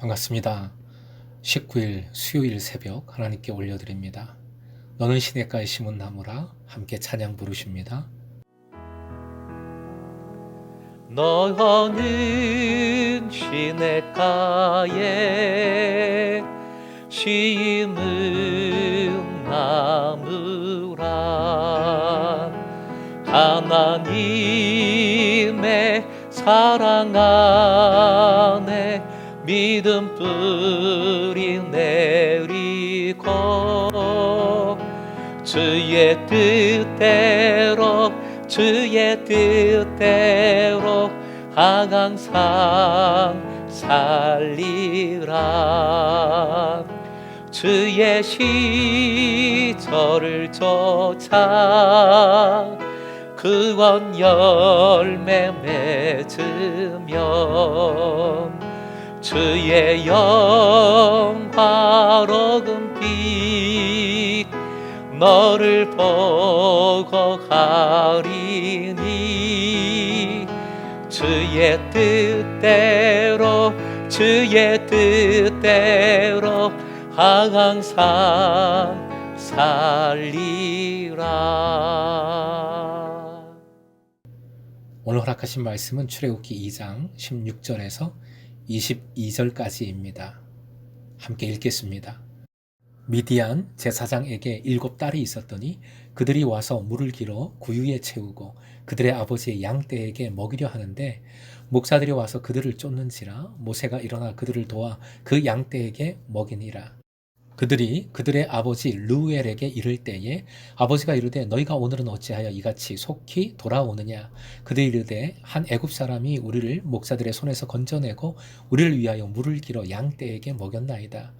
반갑습니다. 19일 수요일 새벽 하나님께 올려드립니다. 너는 시냇가에 심은 나무라 함께 찬양 부르십니다. 너는 시냇가에 심은 나무라 하나님의 사랑 안에 믿음 뿌리 내리고 주의 뜻대로 항상 살리라. 주의 시절을 쫓아 구원 열매 맺으면 주의 영화로운 빛 너를 보고 가리니 주의 뜻대로 항상 살리라. 오늘 허락하신 말씀은 출애굽기 2장 16절에서 22절까지입니다. 함께 읽겠습니다. 미디안 제사장에게 7딸이 있었더니 그들이 와서 물을 길어 구유에 채우고 그들의 아버지의 양떼에게 먹이려 하는데 목사들이 와서 그들을 쫓는지라 모세가 일어나 그들을 도와 그 양떼에게 먹이니라. 그들이 그들의 아버지 르우엘에게 이를 때에 아버지가 이르되 너희가 오늘은 어찌하여 이같이 속히 돌아오느냐. 그들이 이르되 한 애굽 사람이 우리를 목사들의 손에서 건져내고 우리를 위하여 물을 길어 양떼에게 먹였나이다.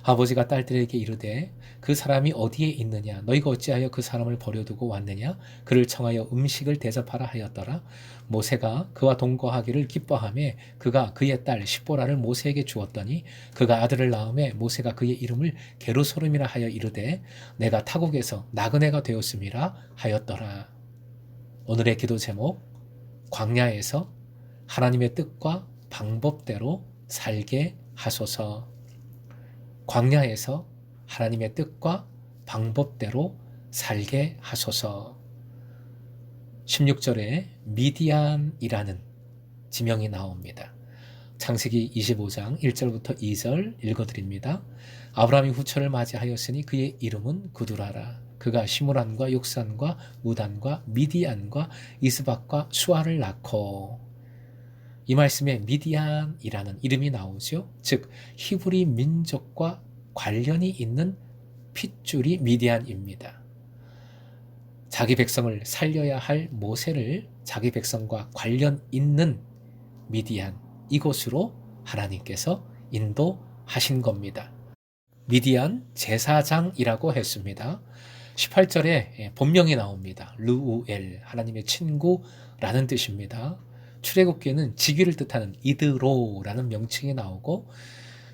아버지가 딸들에게 이르되 그 사람이 어디에 있느냐. 너희가 어찌하여 그 사람을 버려두고 왔느냐. 그를 청하여 음식을 대접하라 하였더라. 모세가 그와 동거하기를 기뻐하며 그가 그의 딸 십보라를 모세에게 주었더니 그가 아들을 낳음에 모세가 그의 이름을 게르소름이라 하여 이르되 내가 타국에서 나그네가 되었음이라 하였더라. 오늘의 기도 제목, 광야에서 하나님의 뜻과 방법대로 살게 하소서. 광야에서 하나님의 뜻과 방법대로 살게 하소서. 16절에 미디안이라는 지명이 나옵니다. 창세기 25장 1절부터 2절 읽어드립니다. 아브라함이 후처를 맞이하였으니 그의 이름은 구두라라. 그가 시므란과 욕산과 우단과 미디안과 이스박과 수아를 낳고. 이 말씀에 미디안이라는 이름이 나오죠. 즉 히브리 민족과 관련이 있는 핏줄이 미디안입니다. 자기 백성을 살려야 할 모세를 자기 백성과 관련 있는 미디안, 이곳으로 하나님께서 인도하신 겁니다. 미디안 제사장이라고 했습니다. 18절에 본명이 나옵니다. 르우엘, 하나님의 친구라는 뜻입니다. 출애굽기에는 직위를 뜻하는 이드로라는 명칭이 나오고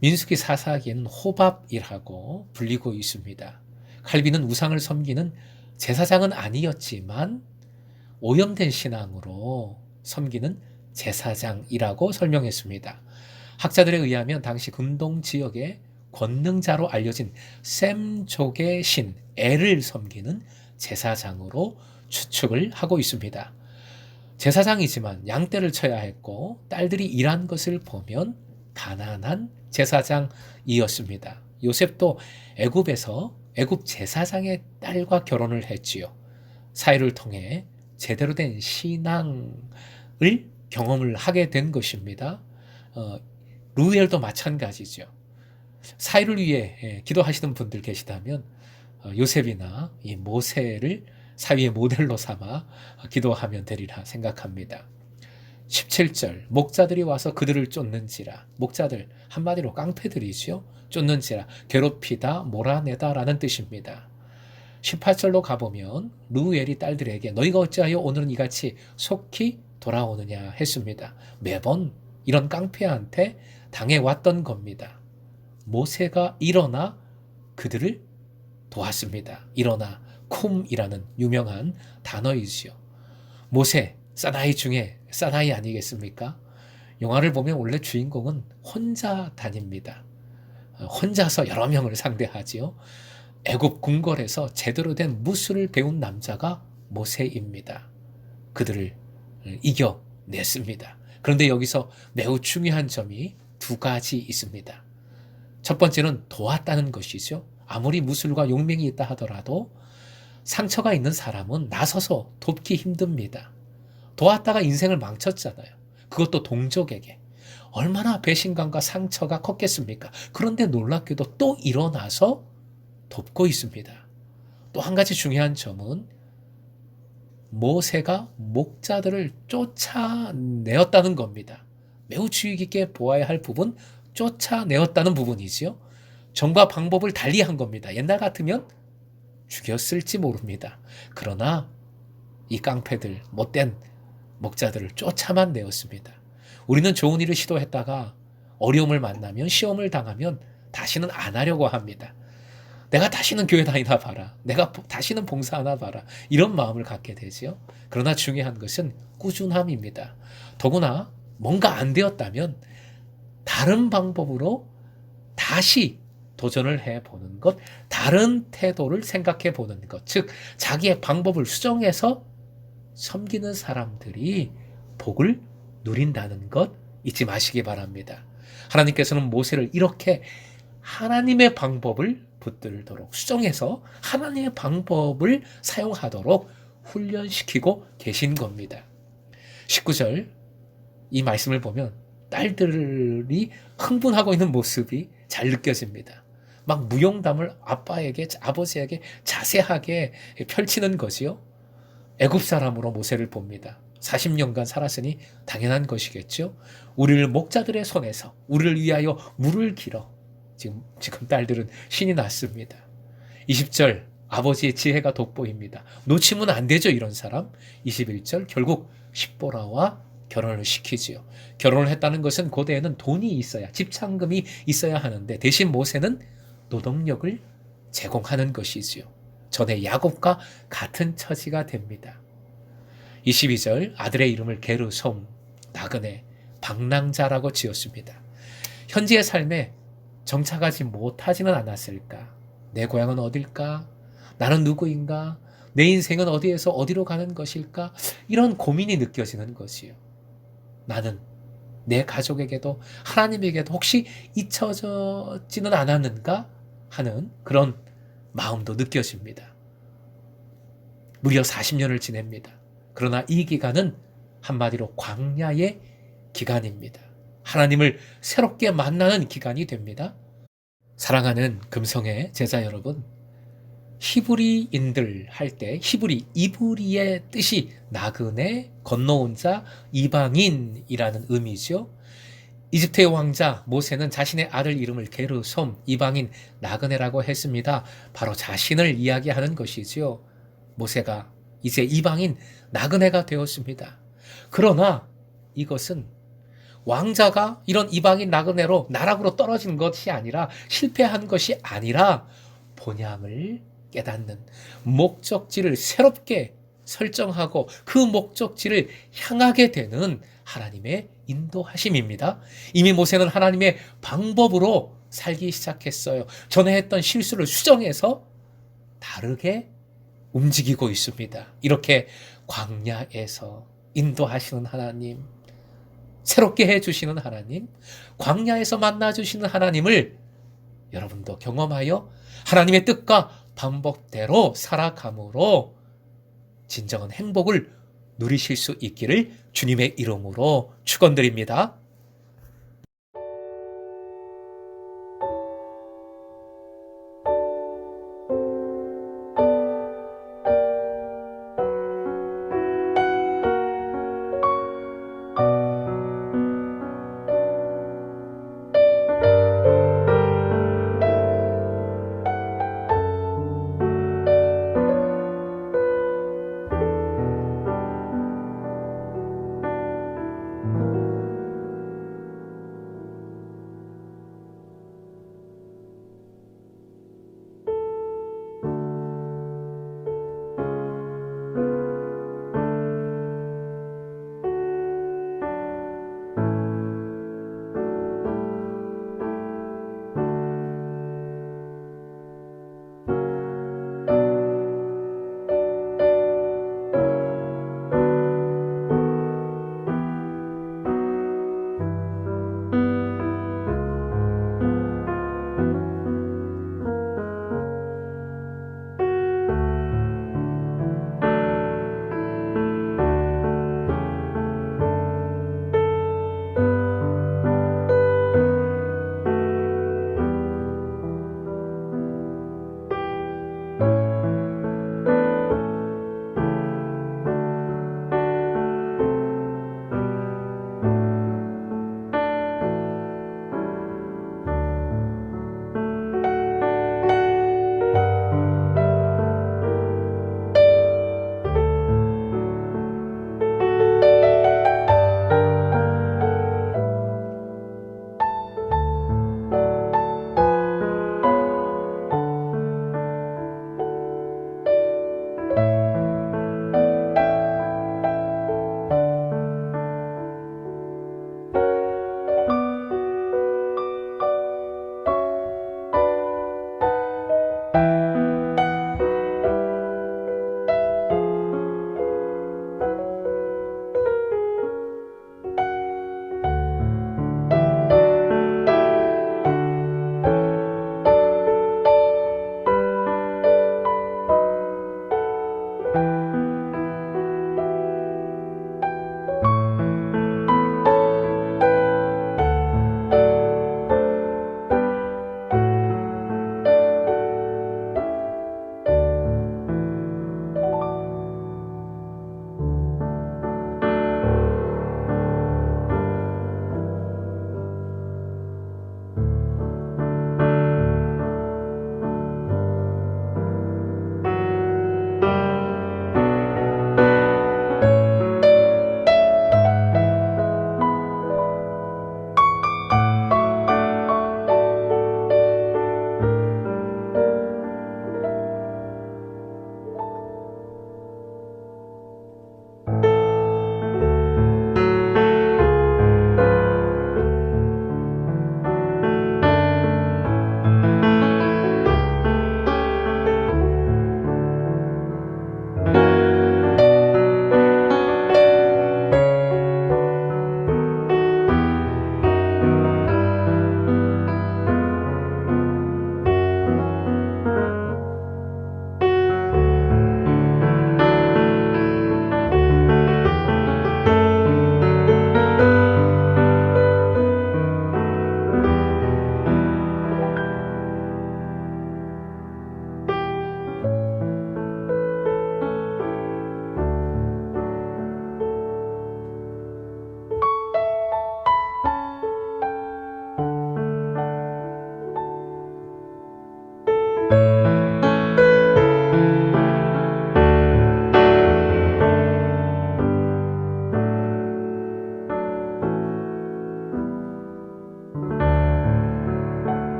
민수기 4사기에는 호밥이라고 불리고 있습니다. 칼빈은 우상을 섬기는 제사장은 아니었지만 오염된 신앙으로 섬기는 제사장이라고 설명했습니다. 학자들에 의하면 당시 금동 지역의 권능자로 알려진 셈족의 신 엘을 섬기는 제사장으로 추측을 하고 있습니다. 제사장이지만 양떼를 쳐야 했고 딸들이 일한 것을 보면 가난한 제사장이었습니다. 요셉도 애굽에서 애굽 제사장의 딸과 결혼을 했지요. 사회를 통해 제대로 된 신앙을 경험을 하게 된 것입니다. 루엘도 마찬가지죠. 사회를 위해 기도하시는 분들 계시다면 요셉이나 이 모세를 사위의 모델로 삼아 기도하면 되리라 생각합니다. 17절 목자들이 와서 그들을 쫓는지라. 목자들 한마디로 깡패들이죠. 쫓는지라 괴롭히다 몰아내다 라는 뜻입니다. 18절로 가보면 르우엘이 딸들에게 너희가 어찌하여 오늘은 이같이 속히 돌아오느냐 했습니다. 매번 이런 깡패한테 당해왔던 겁니다. 모세가 일어나 그들을 도왔습니다. 일어나 쿰이라는 유명한 단어이지요. 모세, 사나이 중에 사나이 아니겠습니까? 영화를 보면 원래 주인공은 혼자 다닙니다. 혼자서 여러 명을 상대하지요. 애굽 궁궐에서 제대로 된 무술을 배운 남자가 모세입니다. 그들을 이겨냈습니다. 그런데 여기서 매우 중요한 점이 두 가지 있습니다. 첫 번째는 도왔다는 것이죠. 아무리 무술과 용맹이 있다 하더라도 상처가 있는 사람은 나서서 돕기 힘듭니다. 도왔다가 인생을 망쳤잖아요. 그것도 동족에게. 얼마나 배신감과 상처가 컸겠습니까? 그런데 놀랍게도 또 일어나서 돕고 있습니다. 또 한 가지 중요한 점은 모세가 목자들을 쫓아내었다는 겁니다. 매우 주의 깊게 보아야 할 부분, 쫓아내었다는 부분이지요. 정과 방법을 달리한 겁니다. 옛날 같으면 죽였을지 모릅니다. 그러나 이 깡패들, 못된 목자들을 쫓아만 내었습니다. 우리는 좋은 일을 시도했다가 어려움을 만나면, 시험을 당하면 다시는 안 하려고 합니다. 내가 다시는 교회 다니나 봐라. 내가 다시는 봉사하나 봐라. 이런 마음을 갖게 되지요. 그러나 중요한 것은 꾸준함입니다. 더구나 뭔가 안 되었다면 다른 방법으로 다시 도전을 해보는 것, 다른 태도를 생각해 보는 것, 즉 자기의 방법을 수정해서 섬기는 사람들이 복을 누린다는 것 잊지 마시기 바랍니다. 하나님께서는 모세를 이렇게 하나님의 방법을 붙들도록 수정해서 하나님의 방법을 사용하도록 훈련시키고 계신 겁니다. 19절 이 말씀을 보면 딸들이 흥분하고 있는 모습이 잘 느껴집니다. 막 무용담을 아버지에게 자세하게 펼치는 것이요. 애굽 사람으로 모세를 봅니다. 40년간 살았으니 당연한 것이겠죠. 우리를 목자들의 손에서 우리를 위하여 물을 길어. 지금 딸들은 신이 났습니다. 20절 아버지의 지혜가 돋보입니다. 놓치면 안 되죠, 이런 사람. 21절 결국 십보라와 결혼을 시키지요. 결혼을 했다는 것은 고대에는 돈이 있어야, 집창금이 있어야 하는데 대신 모세는 노동력을 제공하는 것이지요. 전에 야곱과 같은 처지가 됩니다. 22절 아들의 이름을 게르솜, 나그네, 방랑자라고 지었습니다. 현지의 삶에 정착하지 못하지는 않았을까? 내 고향은 어딜까? 나는 누구인가? 내 인생은 어디에서 어디로 가는 것일까? 이런 고민이 느껴지는 것이요. 나는 내 가족에게도 하나님에게도 혹시 잊혀지지는 않았는가 하는 그런 마음도 느껴집니다. 무려 40년을 지냅니다. 그러나 이 기간은 한마디로 광야의 기간입니다. 하나님을 새롭게 만나는 기간이 됩니다. 사랑하는 금성의 제자 여러분, 히브리인들 할 때 이브리의 뜻이 나그네, 건너온 자, 이방인이라는 의미죠. 이집트의 왕자 모세는 자신의 아들 이름을 게르솜, 이방인, 나그네라고 했습니다. 바로 자신을 이야기하는 것이지요. 모세가 이제 이방인, 나그네가 되었습니다. 그러나 이것은 왕자가 이런 이방인 나그네로 나락으로 떨어진 것이 아니라, 실패한 것이 아니라 본향을 깨닫는 목적지를 새롭게 설정하고 그 목적지를 향하게 되는 하나님의 인도하심입니다. 이미 모세는 하나님의 방법으로 살기 시작했어요. 전에 했던 실수를 수정해서 다르게 움직이고 있습니다. 이렇게 광야에서 인도하시는 하나님, 새롭게 해주시는 하나님, 광야에서 만나주시는 하나님을 여러분도 경험하여 하나님의 뜻과 방법대로 살아감으로 진정한 행복을 누리실 수 있기를 주님의 이름으로 축원드립니다.